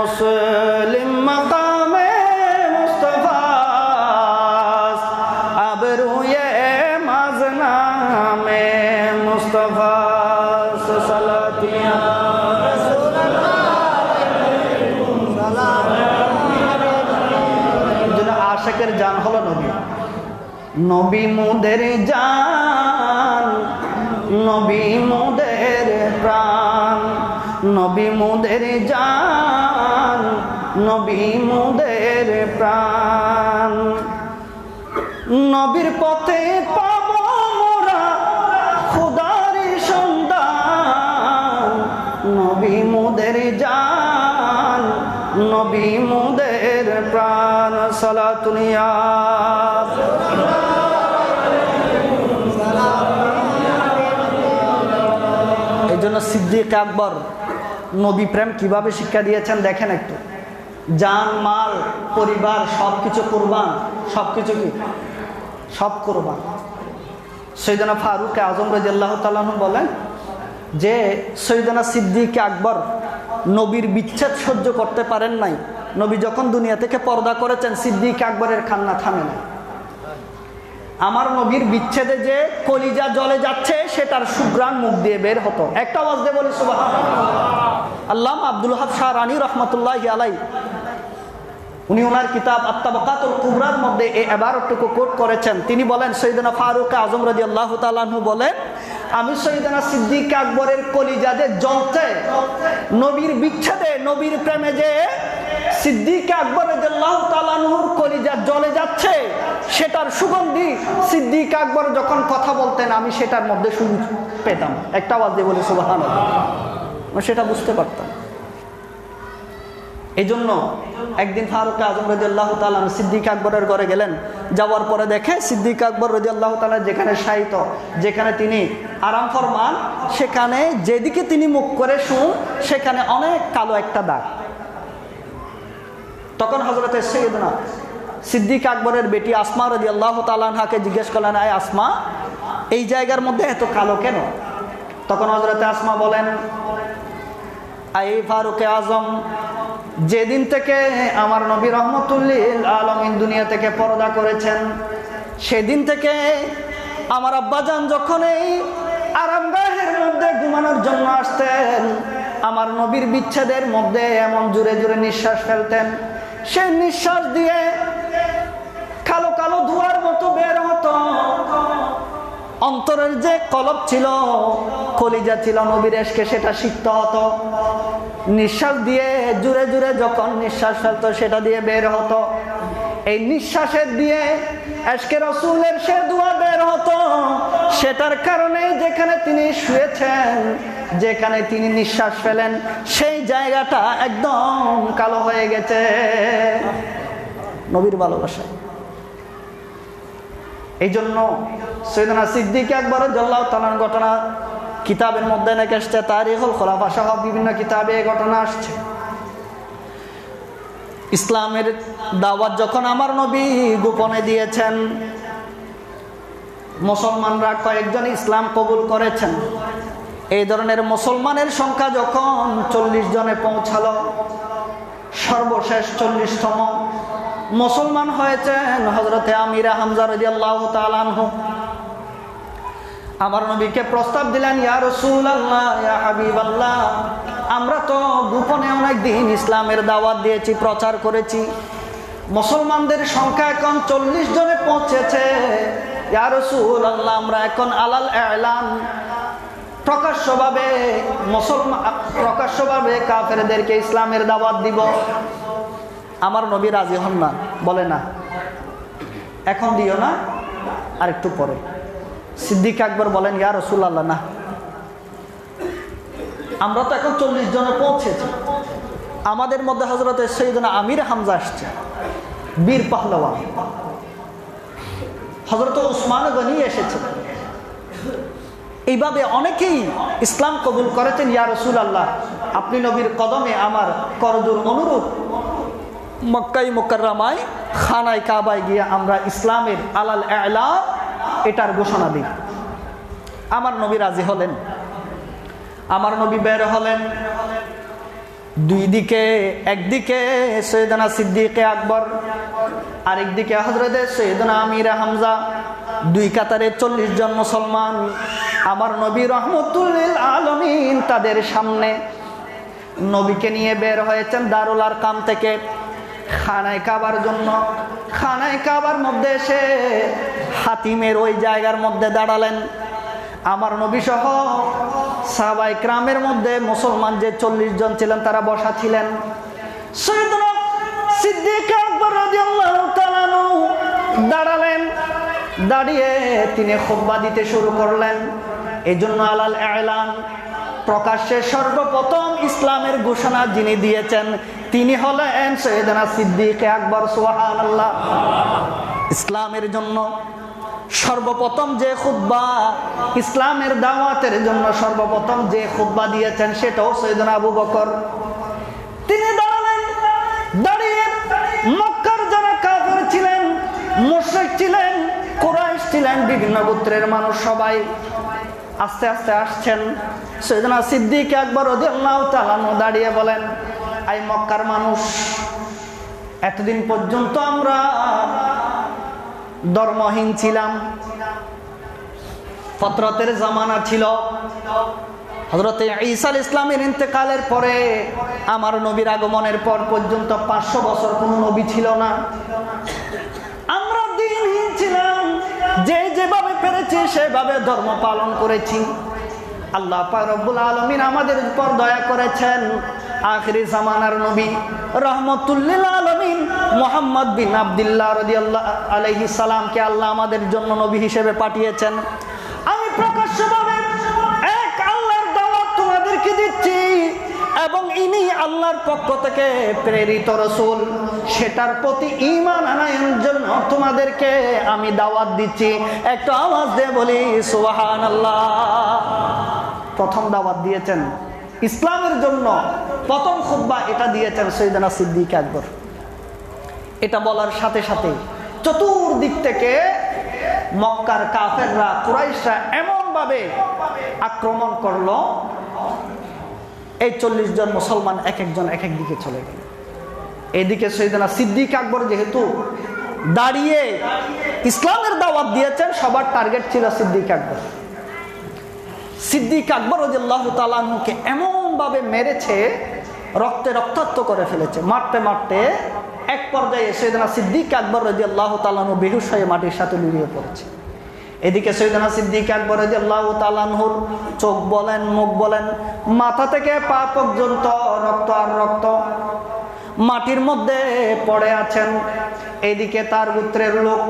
মুসলিম মাকামে মুস্তাফা আবরুয়ে মাজনামে মুস্তাফা সালাতিয়া আশিকের জান হলো নবী। নবী মোদের জান, নবী মোদের প্রাণ, নবী মোদের জান, নবী মোদের প্রাণ। নবীর পথে পাব মোরা খোদার সন্তান, নবী মোদের জান, নবী মোদের প্রাণ। সালাতুনিয়া এই জন্য সিদ্দিক আকবর নবী প্রেম কিভাবে শিক্ষা দিয়েছেন দেখেন একটু। জান মাল পরিবার সবকিছু কুরবান, সবকিছু কি সব কুরবান। সৈয়দনা ফারুক আজম রাদিয়াল্লাহু তাআলা আনহু বলেন যে সৈয়দনা সিদ্দিক আকবর নবীর বিচ্ছেদ সহ্য করতে পারেন নাই। নবী যখন দুনিয়া থেকে পর্দা করেছেন সিদ্দিক আকবরের কান্না থামে না। আমার নবীর বিচ্ছেদে যে কলিজা জ্বলে যাচ্ছে সেটার সুঘ্রাণ মুখ দিয়ে বের হতো। একটা আওয়াজ দিয়ে বলি সুবহানাল্লাহ। আল্লামা আব্দুল ওয়াহাব শাহরানী রাহমাতুল্লাহি আলাইহি উনি ওনার কিতাব আত-তাবাকাতুল কুবরার মধ্যে এই ইবারতটুকু কোট করেছেন। তিনি বলেন সৈয়দনা ফারুক আজম রাদিয়াল্লাহু তাআলা আনহু বলেন আমি সৈয়দনা সিদ্দিক আকবরের কলিজা যে জ্বলছে নবীর বিচ্ছেদে, নবীর প্রেমে যে সিদ্দিক আকবর রাদিয়াল্লাহু তাআলা আনহুর কলিজা জ্বলে যাচ্ছে সেটার সুগন্ধি সিদ্দিক আকবর যখন কথা বলতেন আমি সেটার মধ্যে শুনে পেতাম। একটা আওয়াজ দিয়ে বলি সুবহানাল্লাহ। সেটা বুঝতে পারতাম। এই জন্য একদিন ফারুক আজম রাদিয়াল্লাহু তাআলা সিদ্দিক আকবরের ঘরে গেলেন। যাওয়ার পরে দেখে সিদ্দিক আকবর রাদিয়াল্লাহু তাআলা যেখানে শায়িত, যেখানে তিনি আরাম ফরমান, সেখানে যেদিকে তিনি মুখ করে শুন সেখানে অনেক কালো একটা দাগ। তখন হযরতে সাইয়েদনা সিদ্দিক আকবরের বেটি আসমা রাদিয়াল্লাহু তাআলা আনহাকে জিজ্ঞেস করলেন আয় আসমা এই জায়গার মধ্যে এত কালো কেন? তখন হযরতে আসমা বলেন আয় ফারুক আজম যেদিন থেকে আমার নবী রহমাতুল লিল আলামিন দুনিয়া থেকে পর্দা করেছেন সেদিন থেকে আমার আব্বাজান যখন এই আরামগাহের মধ্যে ঘুমানোর জন্য আসতেন আমার নবীর বিচ্ছেদের মধ্যে এমন জোরে জোরে নিঃশ্বাস ফেলতেন, সেই নিঃশ্বাস দিয়ে কালো কালো ধোঁয়ার মতো বের হতো। অন্তরের যে কলব ছিল, কলিজা ছিল নবীর ইশকে, সেটা সিক্ত হতো। নিঃশ্বাস দিয়ে জুড়ে জুড়ে যখন নিঃশ্বাস ফেলতো সেটা দিয়ে বের হতো। এই নিঃশ্বাসের দিয়ে ইশকে রাসূলের সে দোয়া বের হতো। সেটার কারণে যেখানে তিনি শুয়েছেন, যেখানে তিনি নিঃশ্বাস ফেলেন সেই জায়গাটা একদম কালো হয়ে গেছে নবীর ভালোবাসায়। এই জন্য সৈয়দনা সিদ্দিক আকবর রাদিয়াল্লাহু তাআলার ঘটনা কিতাবের মধ্যে নাকি আসছে, তারিখুল খুলাফা সহ বিভিন্ন কিতাবে এই ঘটনা আসছে। ইসলামের দাওয়াত যখন আমার নবী গোপনে দিয়েছেন, মুসলমানরা কয়েকজন ইসলাম কবুল করেছেন। এই ধরনের মুসলমানের সংখ্যা যখন 40 জনে পৌঁছালো, সর্বশেষ 40তম মুসলমান হয়েছেন হযরতে আমিরা হামজা রাদিয়াল্লাহু তাআলা আনহু। আমার নবীকে প্রস্তাব দিলেন ইয়া রাসূলুল্লাহ, ইয়া হাবিবাল্লাহ, আমরা তো গোপনে অনেক দিন ইসলামের দাওয়াত দিয়েছি, প্রচার করেছি, মুসলমানদের সংখ্যা এখন 40 জনে পৌঁছেছে। ইয়া রাসূলুল্লাহ, আমরা এখন আলাল ইলান প্রকাশ্যভাবে কাফেরদেরকে ইসলামের দাওয়াত দিব। আমার নবী রাজি হন না, বলে না এখন দিও না, আর একটু পরে। সিদ্দিক আকবর বলেন ইয়া রাসূলুল্লাহ, না, আমরা তো এখন 40 জনে পৌঁছেছি, আমাদের মধ্যে হযরতে সাইয়েদনা আমির হামজা আসছে, বীর পাহলওয়ান। হযরত উসমান গনি এসেছে। এইভাবে অনেকেই ইসলাম কবুল করেছেন। ইয়া রাসূলুল্লাহ, আপনি নবীর কদমে আমার করজোর অনুরোধ, মক্কায় মুকাররমায় খানায় কাবায় গিয়ে আমরা ইসলামের আলাল ইলান এটার ঘোষণা দিই। আমার নবী রাজি হলেন। আমার নবী বের হলেন। দুই দিকে, একদিকে সৈয়দনা সিদ্দিক আকবর, আরেকদিকে হযরতে সৈয়দনা আমির হামজা, দুই কাতারে 40 জন মুসলমান। আমার নবী রহমতুল লিল আলামিন তাদের সামনে নবীকে নিয়ে বের হয়েছেন দারুল আরকাম থেকে খানায় কাবার জন্য। খানায় কাবার মধ্যে এসে হাতিমের ওই জায়গার মধ্যে দাঁড়ালেন। আমার নবী সহ সাহাবায়ে কেরামের মধ্যে মুসলমান যে 40 জন ছিলেন তারা বসা ছিলেন। সৈয়দনা সিদ্দিক আকবর রাদিয়াল্লাহু তাআলা আনহু দাঁড়ালেন। দাঁড়িয়ে তিনি খুতবা দিতে শুরু করলেন। এজন্য আলাল ইলান, প্রকাশ্যে সর্বপ্রথম ইসলামের ঘোষণা যিনি দিয়েছেন তিনি হলেন সৈয়দনা সিদ্দিক আকবর। সুবহানাল্লাহ। ইসলামের জন্য সর্বপ্রথম যে খুতবা, ইসলামের দাওয়াতের জন্য সর্বপ্রথম যে খুতবা দিয়েছেন সেটাও সৈয়দনা আবু বকর। তিনি দাঁড়ালেন। দাঁড়িয়ে মক্কার যারা কাফের ছিলেন, মুশরিক ছিলেন, কুরাইশ ছিলেন, বিভিন্ন গোত্রের মানুষ সবাই আস্তে আস্তে আসছেন। সৈয়দনা সিদ্দিক আকবর রাদিয়াল্লাহু তাআলা আনহু দাঁড়িয়ে বলেন, আই মক্কার মানুষ, এতদিন পর্যন্ত আমরা ধর্মহীন ছিলাম। ফতরতের জামানা ছিল। হযরতে ঈসা আলাইহিস সালামের ইন্তেকালের পরে আমার নবীর আগমনের পর পর্যন্ত 500 বছর কোনো নবী ছিল না। আমরা দ্বীনহীন ছিলাম। যে যেভাবে পেরেছি সেভাবে ধর্ম পালন করেছি। আল্লাহ পাক রব্বুল আলামিন আমাদের উপর দয়া করেছেন। আখিরি জামানার নবী রাহমাতুল লিল আলামিন মুহাম্মদ বিন আব্দুল্লাহ রাদিয়াল্লাহু আলাইহি সালামকে আল্লাহ আমাদের জন্য নবী হিসেবে পাঠিয়েছেন। আমি প্রকাশ্যভাবে এক আল্লাহর দাওয়াত তোমাদেরকে দিচ্ছি এবং ইনি আল্লাহর পক্ষ থেকে প্রেরিত রাসূল, সেটার প্রতি ঈমান আনার জন্য তোমাদেরকে আমি দাওয়াত দিচ্ছি। একটা আওয়াজ দিয়ে বলি সুবহানাল্লাহ। প্রথম দাওয়াত দিয়েছেন ইসলামের জন্য, প্রথম খুতবা এটা দিয়েছেন সৈয়দনা সিদ্দিক আকবর। এটা বলার সাথে সাথে চতুর্দিক থেকে মক্কার কাফেররা, কুরাইশরা এমন ভাবে আক্রমণ করলো, এই 40 জন মুসলমান এক একজন এক এক দিকে চলে গেল। এদিকে সৈয়দনা সিদ্দিক আকবর যেহেতু দাঁড়িয়ে ইসলামের দাওয়াত দিয়েছেন, সবার টার্গেট ছিল সিদ্দিক আকবর। সিদ্দিক আকবর রাদিয়াল্লাহু তাআলা আনহুকে এমন ভাবে মেরেছে, রক্তে রক্তাক্ত করে ফেলেছে। মারতে মারতে এক পর্যায়ে সৈয়দনা সিদ্দিক আকবর রাদিয়াল্লাহু তাআলা আনহু বেহুশ হয়ে মাটির সাথে লুটিয়ে পড়েছে। এদিকে সৈয়দনা সিদ্দিক আকবর রাদিয়াল্লাহু তাআলা আনহুর চোখ বলেন, মুখ বলেন, মাথা থেকে পা পর্যন্ত রক্ত আর রক্ত, মাটির মধ্যে পড়ে আছেন। এইদিকে তার গোত্রের লোক,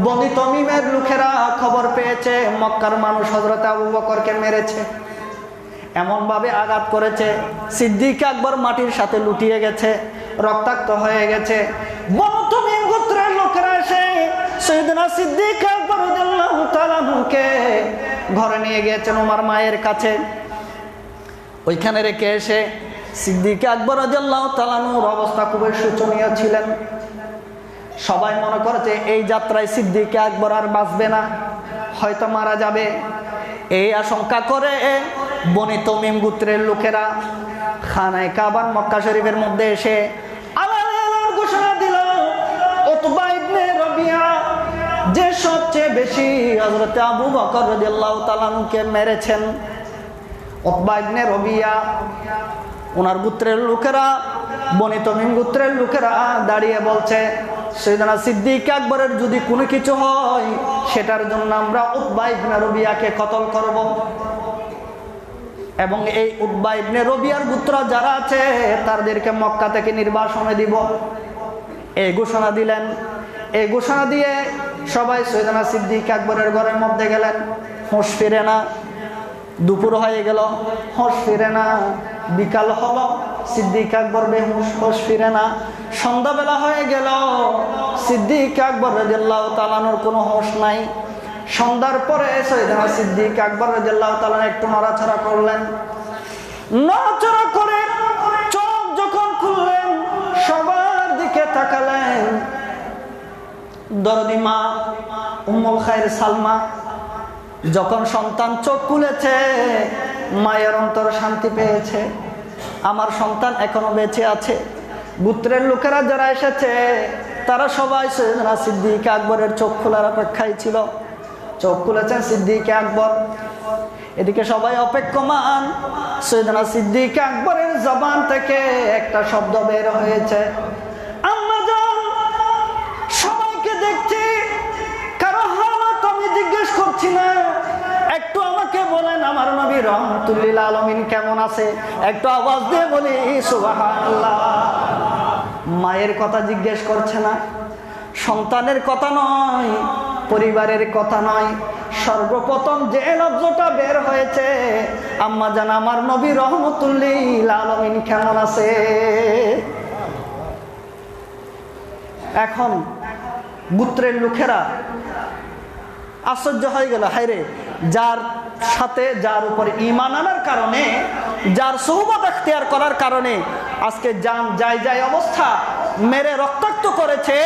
বনী তমিমের লোকেরা খবর পেয়েছে মক্কার মানুষ হযরত আবু বকরকে মেরেছে। এমন ভাবে আঘাত করেছে, সিদ্দিক আকবর মাটির সাথে লুটিয়ে গেছে, রক্তাক্ত হয়ে গেছে। বনী তমিম গোত্রের লোকেরা এসে সৈয়দনা সিদ্দিক আকবর রাদিয়াল্লাহু তাআলা আনহুকে ঘরে নিয়ে গিয়েছেন ওমর মায়ের কাছে। ওইখানে রেখে এসে সিদ্দিক আকবর রাদিয়াল্লাহু তাআলা আনহুর অবস্থা খুবই শোচনীয় ছিলেন। সবাই মনে করেছে এই যাত্রায় সিদ্দিক আকবর আর বাঁচবে না, হয়তো মারা যাবে। এই আশঙ্কা করে বনী তমিম গোত্রের লোকেরা খানায় কাবার মক্কা শরীফের মধ্যে এসে আল্লাহর ঘোষণা দিল, উতবা ইবনে রবিয়া যে সবচেয়ে বেশি হযরত আবু বকর রাদিয়াল্লাহু তাআলা আনহুকে মেরেছেন, উতবা ইবনে রবিয়া, ওনার গোত্রের লোকেরা, বনী তমিম গোত্রের লোকেরা দাঁড়িয়ে বলছে, সৈয়দনা সিদ্দিক আকবরের যদি কোনো কিছু হয় সেটার জন্য আমরা উতবা ইবনে রবিয়াকে কতল করব এবং এই উতবা ইবনে রবিয়ার গোত্র যারা আছে তাদেরকে মক্কা থেকে নির্বাসনে দিব। এই ঘোষণা দিলেন। এই ঘোষণা দিয়ে সবাই সৈয়দনা সিদ্দিক আকবরের ঘরের মধ্যে গেলেন। হুঁশ ফিরে না। দুপুর হয়ে গেল, হুঁশ ফিরে না। বিকাল হলো, সিদ্দিক আকবর বেহুশ, হুঁশ ফিরে না। সন্ধ্যাবেলা হয়ে গেল, সিদ্দিক আকবর রাদিয়াল্লাহু তাআলা আনহুর কোনো হুঁশ নাই। সন্ধ্যার পরে সৈয়দনা সিদ্দিক আকবর রাদিয়াল্লাহু তাআলা একটু নড়াচড়া করলেন। নড়াচড়া করে চোখ যখন খুললেন, সবার দিকে তাকালেন। দরদি মা উম্মুল খায়র সালমা যখন সন্তান চোখ খুলেছে, মায়ের অন্তর শান্তি পেয়েছে। আমার সন্তান এখনো বেঁচে আছে। গোত্রের লোকেরা যারা এসেছে তারা সবাই সৈয়দনা সিদ্দিক আকবরের চোখ খোলার অপেক্ষায় ছিল। চোখ খুলেছেন সিদ্দিক আকবর। এদিকে সবাই অপেক্ষমান। সৈয়দনা সিদ্দিক আকবরের জবান থেকে একটা শব্দ বের হয়েছে, আম্মা জান। সবাইকে দেখছি, কারো হালত আমি জিজ্ঞেস করছি না, একটু আমাকে বলেন আমার নবী রহমাতুল লিল আলামিন কেমন আছে? একটু আওয়াজ দিয়ে বলি সুবহানাল্লাহ। মায়ের কথা জিজ্ঞেস করছে না, সন্তানের কথা নয়, পরিবারের কথা নয়, সর্বপ্রথম যে লফজটা বের হয়েছে, আম্মা জান আমার নবী রহমাতুল লিল আলামিন কেমন আছে? এখন গোত্রের লোকেরা আশ্চর্য হয়ে গেল, হায়রে, যার সাথে যার উপরে ঈমান আনার কারণে, যার সুহবত ইখতিয়ার করার কারণে আজকে জান যায় অবস্থা মেরে রক্তাক্ত করেছে,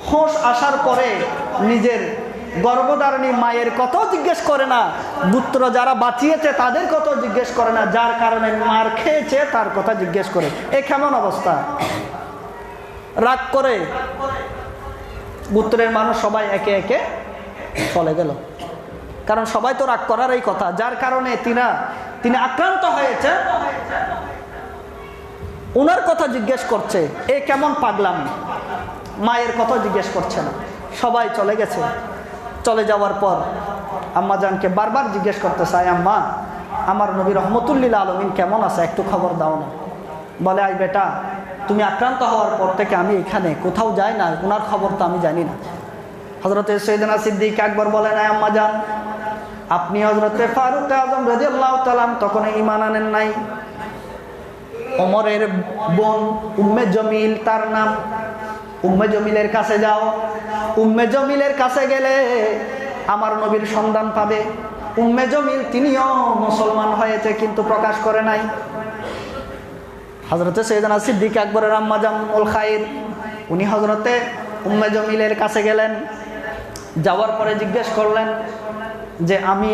হোশ আসার পরে নিজের গর্ভধারিণী মায়ের কথাও জিজ্ঞেস করে না, পুত্র যারা বাঁচিয়েছে তাদের কথাও জিজ্ঞেস করে না, যার কারণে মার খেয়েছে তার কথা জিজ্ঞেস করে। এ কেমন অবস্থা? রাগ করে গোত্রের মানুষ সবাই একে একে চলে গেল। কারণ সবাই তো রাগ করার এই কথা, যার কারণে তিনি আক্রান্ত হয়েছে, ওনার কথা জিজ্ঞেস করছে। এ কেমন পাগলামি? মায়ের কথা জিজ্ঞেস করছে না, সবাই চলে গেছে। চলে যাওয়ার পর আম্মা জানকে বারবার জিজ্ঞেস করতে চায়, আম্মা আমার নবী রহমাতুল লিল আলামিন কেমন আছে, একটু খবর দাও না। বলে, আই বেটা, তুমি আক্রান্ত হওয়ার পর থেকে আমি এখানে কোথাও যাই না, ওনার খবর তো আমি জানি না। হযরতে সৈয়দনা সিদ্দিক আকবর বলেন, আম্মা জান, আপনি হযরতে ফারুক আযম রাদিয়াল্লাহু তাআলা তখন ঈমান আনেন নাই। ওমরের বোন উম্মে জমিল তার নাম, উম্মে জমিলের কাছে যাও। উম্মে জমিলের কাছে গেলে আমার নবীর সন্ধান পাবে। উম্মে জমিল তিনিও মুসলমান হয়েছে কিন্তু প্রকাশ করে নাই। হযরতে সৈয়দনা সিদ্দিক আকবরের আম্মা জাম্মুল খাইর, উনি হযরতে উম্মে জমিলের কাছে গেলেন। যাওয়ার পরে জিজ্ঞেস করলেন যে আমি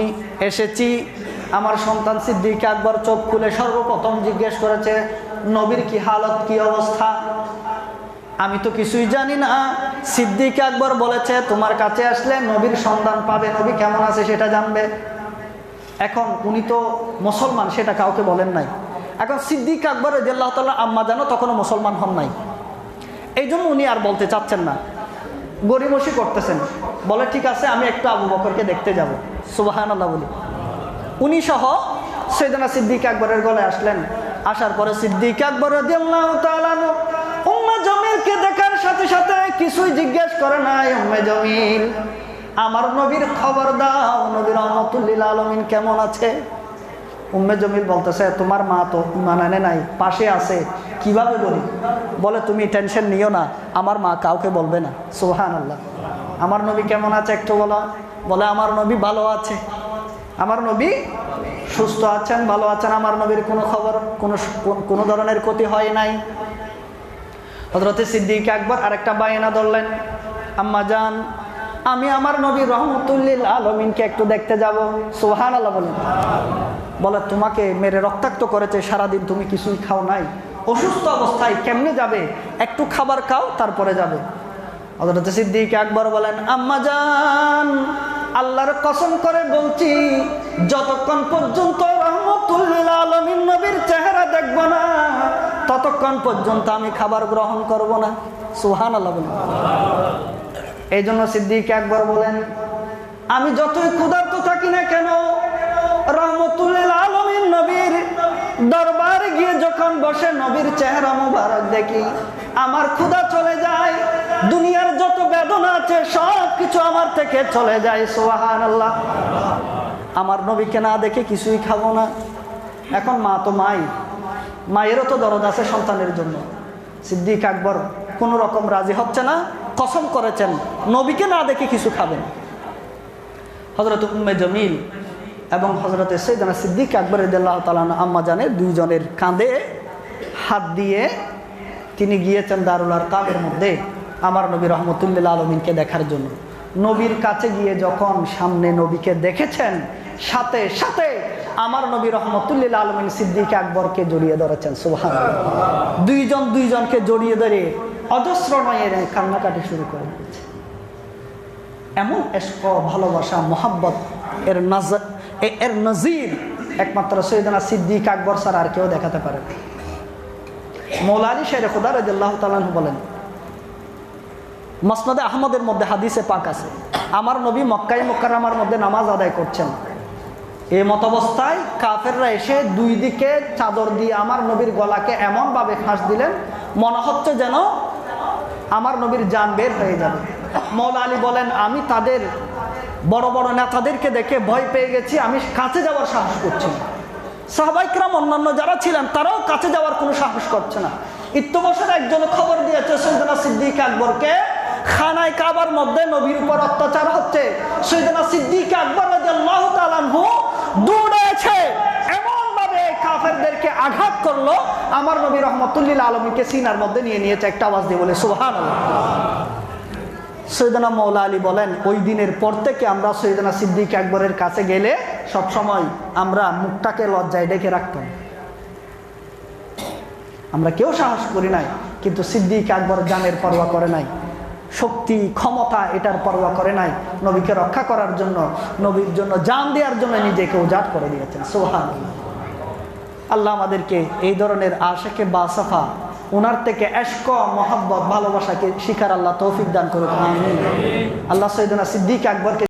এসেছি। আমার সন্তান সিদ্দিক আকবর চোখ খুলে সর্বপ্রথম জিজ্ঞেস করেছে, নবীর কি হালত, কি অবস্থা? আমি তো কিছুই জানি না। সিদ্দিক আকবর বলেছে তোমার কাছে আসলে নবীর সন্ধান পাবে, নবী কেমন আছে সেটা জানবে। এখন উনি তো মুসলমান, সেটা কাউকে বলেন নাই। এখন সিদ্দিক আকবর রাদিয়াল্লাহু তাআলা আম্মা জানও তখনও মুসলমান হন নাই, এই জন্য উনি আর বলতে চাচ্ছেন না, গড়িমসি করতেছেন। বলে, ঠিক আছে, আমি একটু আবু বকরকে দেখতে যাব। সুবহানাল্লাহ বলি। উনি সহ সৈয়দনা সিদ্দিক আকবরের গলায় আসলেন। আসার পরে সিদ্দিক আকবর রাদিয়াল্লাহু তাআলা উম্মে জমিলকে দেখার সাথে সাথে কিছুই জিজ্ঞেস করে নাই, উম্মে জমিল আমার নবীর খবর দাও, নবী রহমাতুল লিল আলামিন কেমন আছে? উম্মে জমিল বলতেছে, তোমার মা তো ঈমান আনে নাই, পাশে আছে, কিভাবে বলি? বলে, তুমি টেনশন নিও না, আমার মা কাউকে বলবে না। সুবহানাল্লাহ। আমার নবী কেমন আছে একটু বলো। বলে, আমার নবী ভালো আছে, আমার নবী সুস্থ আছেন, ভালো আছেন, আমার নবীর কোনো খবর, কোনো ধরনের ক্ষতি হয় নাই। হযরতে সিদ্দিক আকবর আরেকটা বায়না ধরলেন, আম্মা জান আমি আমার নবী রহমাতুল লিল আলামিনকে একটু দেখতে যাব। সুবহানাল্লাহ বলেন। বলে, তোমাকে মেরে রক্তাক্ত করেছে, সারাদিন তুমি কিছুই খাও নাই, অসুস্থ অবস্থায় কেমনে যাবে? একটু খাবার খাও, তারপরে যাবে। হযরতে সিদ্দিক আকবর বলেন, আম্মা জান আল্লাহর কসম করে বলছি, যতক্ষণ পর্যন্ত রহমাতুল লিল আলামিন নবীর চেহারা দেখব না, ততক্ষণ পর্যন্ত আমি খাবার গ্রহণ করব না। সুবহানাল্লাহ বলেন। এই জন্য সিদ্দিক আকবর বলেন, আমি যতই ক্ষুধার্ত থাকি না কেন, রহমাতুল লিল আলামিন নবীর দরবারে গিয়ে যখন বসে নবীর চেহারা মুবারক দেখি, আমার ক্ষুধা চলে যায়, দুনিয়ার যত বেদনা আছে সব কিছু আমার থেকে চলে যায়। সুবহানাল্লাহ। আমার নবীকে না দেখে কিছুই খাবো না। এখন মা তো মায়েরও তো দরদ আছে সন্তানের জন্য। সিদ্দিক আকবর কোনো রকম রাজি হচ্ছে না, কসম করেছেন নবীকে না দেখে কিছু খাবেন। হযরত উম্মে জমিল এবং হযরতে সৈয়দনা সিদ্দিক আকবর রাদিয়াল্লাহু তাআলা আম্মা জানের দুইজনের কাঁধে হাত দিয়ে তিনি গিয়েছেন দারুল আরকামের মধ্যে আমার নবী রহমাতুল লিল আলামিনকে দেখার জন্য। নবীর কাছে গিয়ে যখন সামনে নবীকে দেখেছেন, সাথে সাথে আমার নবী রহমতুল্লিল আলমিন সিদ্দিক আকবরকে জড়িয়ে ধরেছেন। সুবহানাল্লাহ। দুইজনকে জড়িয়ে ধরে অজস্র নয় কান্নাকাটি শুরু করে দিয়েছে। এমন এশক, ভালোবাসা, মোহাব্বত এর নজির একমাত্র সৈয়দনা সিদ্দিক আকবর ছাড়া আর কেউ দেখাতে পারে না। মৌলা আলী শের খুদা রাদিয়াল্লাহু তাআলা আনহু বলেন, মুসনাদে আহমদের মধ্যে হাদিসে পাক আছে, আমার নবী মক্কায় মুকাররমার মধ্যে নামাজ আদায় করছেন। এই মতাবস্থায় কাফেররা এসে দুই দিকে চাদর দিয়ে আমার নবীর গলাকে এমন ভাবে ফাঁস দিলেন, মনে হচ্ছে যেন আমার নবীর জান বের হয়ে যাবে। মৌলা আলী বলেন, আমি তাদের বড় বড় নেতাদেরকে দেখে ভয় পেয়ে গেছি, আমি কাছে যাওয়ার সাহস করছি না। সাহাবায়ে কেরাম অন্যান্য যারা ছিলেন তারাও কাছে যাওয়ার কোনো সাহস করছে না। ইত্যবসরে একজন খবর দিয়েছে সৈয়দনা সিদ্দিক আকবরকে খানায় কাবার মধ্যে নবীর উপর অত্যাচার হচ্ছে। সৈয়দনা সিদ্দিক আকবর রাদিয়াল্লাহু তাআলা আনহু দৌড়েছে, এমন ভাবে কাফেরদেরকে আঘাত করলো, আমার নবী রহমতুল্লিল আলমীকে সিনার মধ্যে নিয়েছে, একটা আওয়াজ দিয়ে বলে সুবহানাল্লাহ। সৈয়দনা মৌলা আলী বলেন, ওই দিনের পর থেকে আমরা সৈয়দনা সিদ্দিক আকবরের কাছে গেলে সবসময় আমরা মুখটাকে লজ্জায় ডেকে রাখতাম। আমরা কেউ সাহস করি নাই, কিন্তু সিদ্দিক আকবর জানের পরোয়া করে নাই, শক্তি ক্ষমতা এটার পরোয়া করে নাই। নবীকে রক্ষা করার জন্য, নবীর জন্য জান দেওয়ার জন্য নিজেকে উজাড় করে দিয়েছেন। সুবহানাল্লাহ। আল্লাহ আমাদেরকে এই ধরনের আশিকে বাসাফা, ওনার থেকে এশক, মহব্বত, ভালোবাসাকে শিখার আল্লাহ তৌফিক দান করুক। আমিন। আল্লাহ সৈয়দনা সিদ্দিক আকবরকে